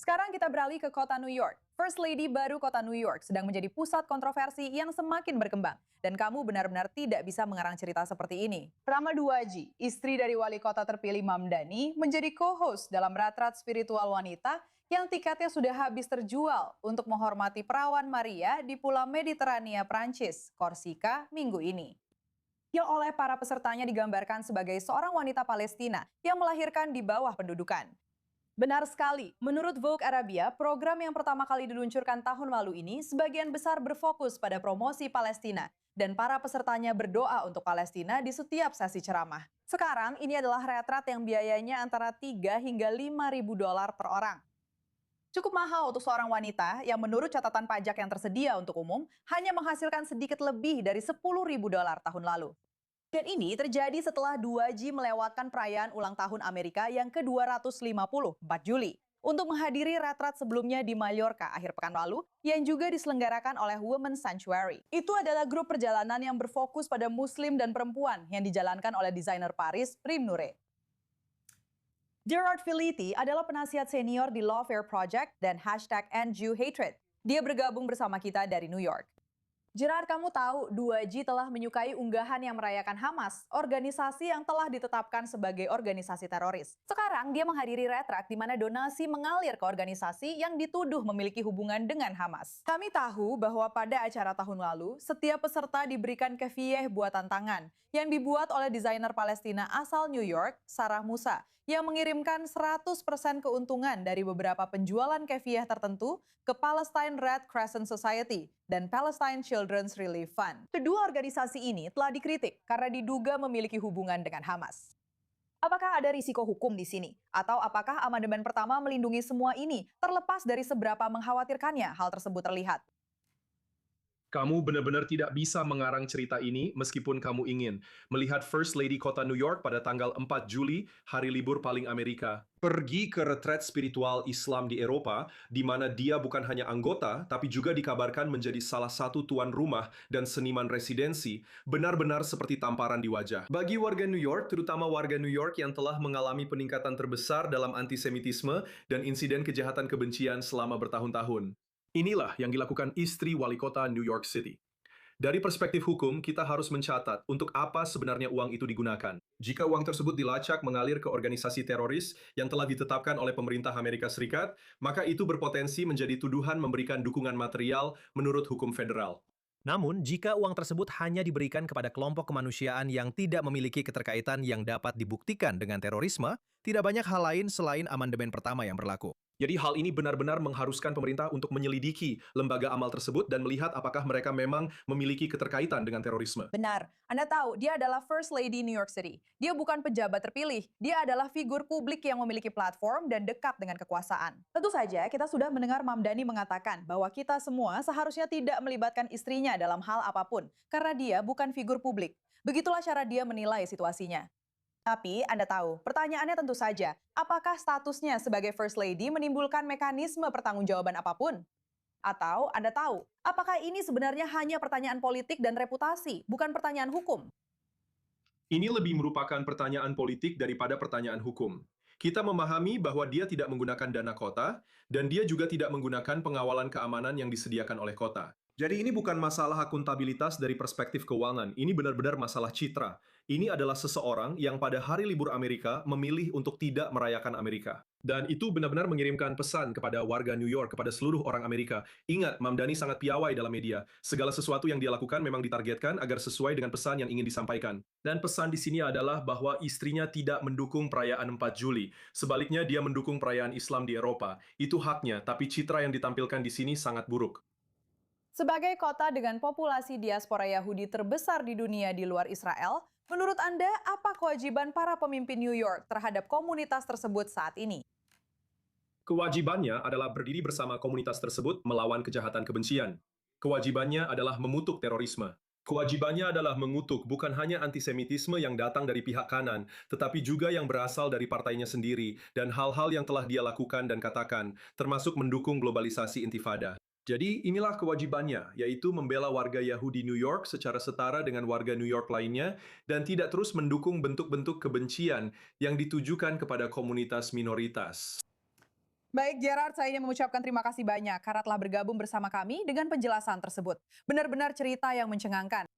Sekarang kita beralih ke kota New York. First Lady baru kota New York sedang menjadi pusat kontroversi yang semakin berkembang. Dan kamu benar-benar tidak bisa mengarang cerita seperti ini. Rama Duaji, istri dari wali kota terpilih Mamdani, menjadi co-host dalam Ratrat Spiritual Wanita yang tiketnya sudah habis terjual untuk menghormati perawan Maria di Pulau Mediterania, Prancis, Korsika, minggu ini. Yang oleh para pesertanya digambarkan sebagai seorang wanita Palestina yang melahirkan di bawah pendudukan. Benar sekali, menurut Vogue Arabia, program yang pertama kali diluncurkan tahun lalu ini sebagian besar berfokus pada promosi Palestina dan para pesertanya berdoa untuk Palestina di setiap sesi ceramah. Sekarang ini adalah retrat yang biayanya antara 3 hingga 5 ribu dolar per orang. Cukup mahal untuk seorang wanita yang menurut catatan pajak yang tersedia untuk umum hanya menghasilkan sedikit lebih dari 10 ribu dolar tahun lalu. Dan ini terjadi setelah 2G melewatkan perayaan ulang tahun Amerika yang ke-250, 4 Juli, untuk menghadiri retrat sebelumnya di Mallorca akhir pekan lalu yang juga diselenggarakan oleh Women's Sanctuary. Itu adalah grup perjalanan yang berfokus pada muslim dan perempuan yang dijalankan oleh desainer Paris, Prim Noure. Gerard Filitti adalah penasihat senior di Lawfare Project dan #EndJewHatred. Dia bergabung bersama kita dari New York. Gerard, kamu tahu 2G telah menyukai unggahan yang merayakan Hamas, organisasi yang telah ditetapkan sebagai organisasi teroris. Sekarang dia menghadiri retrak di mana donasi mengalir ke organisasi yang dituduh memiliki hubungan dengan Hamas. Kami tahu bahwa pada acara tahun lalu, setiap peserta diberikan kefiyeh buatan tangan yang dibuat oleh desainer Palestina asal New York, Sarah Musa, yang mengirimkan 100% keuntungan dari beberapa penjualan kefiyeh tertentu ke Palestine Red Crescent Society dan Palestine Children's Relief Fund. Kedua organisasi ini telah dikritik karena diduga memiliki hubungan dengan Hamas. Apakah ada risiko hukum di sini? Atau apakah amandemen pertama melindungi semua ini, terlepas dari seberapa mengkhawatirkannya hal tersebut terlihat? Kamu benar-benar tidak bisa mengarang cerita ini meskipun kamu ingin. Melihat First Lady Kota New York pada tanggal 4 Juli, hari libur paling Amerika. Pergi ke retret spiritual Islam di Eropa, di mana dia bukan hanya anggota, tapi juga dikabarkan menjadi salah satu tuan rumah dan seniman residensi, benar-benar seperti tamparan di wajah. Bagi warga New York, terutama warga New York yang telah mengalami peningkatan terbesar dalam antisemitisme dan insiden kejahatan kebencian selama bertahun-tahun. Inilah yang dilakukan istri wali kota New York City. Dari perspektif hukum, kita harus mencatat untuk apa sebenarnya uang itu digunakan. Jika uang tersebut dilacak mengalir ke organisasi teroris yang telah ditetapkan oleh pemerintah Amerika Serikat, maka itu berpotensi menjadi tuduhan memberikan dukungan material menurut hukum federal. Namun, jika uang tersebut hanya diberikan kepada kelompok kemanusiaan yang tidak memiliki keterkaitan yang dapat dibuktikan dengan terorisme, tidak banyak hal lain selain amandemen pertama yang berlaku. Jadi hal ini benar-benar mengharuskan pemerintah untuk menyelidiki lembaga amal tersebut dan melihat apakah mereka memang memiliki keterkaitan dengan terorisme. Benar, Anda tahu dia adalah First Lady New York City. Dia bukan pejabat terpilih, dia adalah figur publik yang memiliki platform dan dekat dengan kekuasaan. Tentu saja kita sudah mendengar Mamdani mengatakan bahwa kita semua seharusnya tidak melibatkan istrinya dalam hal apapun, karena dia bukan figur publik. Begitulah cara dia menilai situasinya. Tapi Anda tahu, pertanyaannya tentu saja, apakah statusnya sebagai First Lady menimbulkan mekanisme pertanggungjawaban apapun? Atau Anda tahu, apakah ini sebenarnya hanya pertanyaan politik dan reputasi, bukan pertanyaan hukum? Ini lebih merupakan pertanyaan politik daripada pertanyaan hukum. Kita memahami bahwa dia tidak menggunakan dana kota, dan dia juga tidak menggunakan pengawalan keamanan yang disediakan oleh kota. Jadi ini bukan masalah akuntabilitas dari perspektif keuangan, ini benar-benar masalah citra. Ini adalah seseorang yang pada hari libur Amerika memilih untuk tidak merayakan Amerika. Dan itu benar-benar mengirimkan pesan kepada warga New York, kepada seluruh orang Amerika. Ingat, Mamdani sangat piawai dalam media. Segala sesuatu yang dia lakukan memang ditargetkan agar sesuai dengan pesan yang ingin disampaikan. Dan pesan di sini adalah bahwa istrinya tidak mendukung perayaan 4 Juli. Sebaliknya, dia mendukung perayaan Islam di Eropa. Itu haknya, tapi citra yang ditampilkan di sini sangat buruk. Sebagai kota dengan populasi diaspora Yahudi terbesar di dunia di luar Israel, menurut Anda apa kewajiban para pemimpin New York terhadap komunitas tersebut saat ini? Kewajibannya adalah berdiri bersama komunitas tersebut melawan kejahatan kebencian. Kewajibannya adalah memutuk terorisme. Kewajibannya adalah mengutuk bukan hanya antisemitisme yang datang dari pihak kanan, tetapi juga yang berasal dari partainya sendiri dan hal-hal yang telah dia lakukan dan katakan, termasuk mendukung globalisasi intifada. Jadi inilah kewajibannya, yaitu membela warga Yahudi New York secara setara dengan warga New York lainnya dan tidak terus mendukung bentuk-bentuk kebencian yang ditujukan kepada komunitas minoritas. Baik Gerard, saya ingin mengucapkan terima kasih banyak karena telah bergabung bersama kami dengan penjelasan tersebut. Benar-benar cerita yang mencengangkan.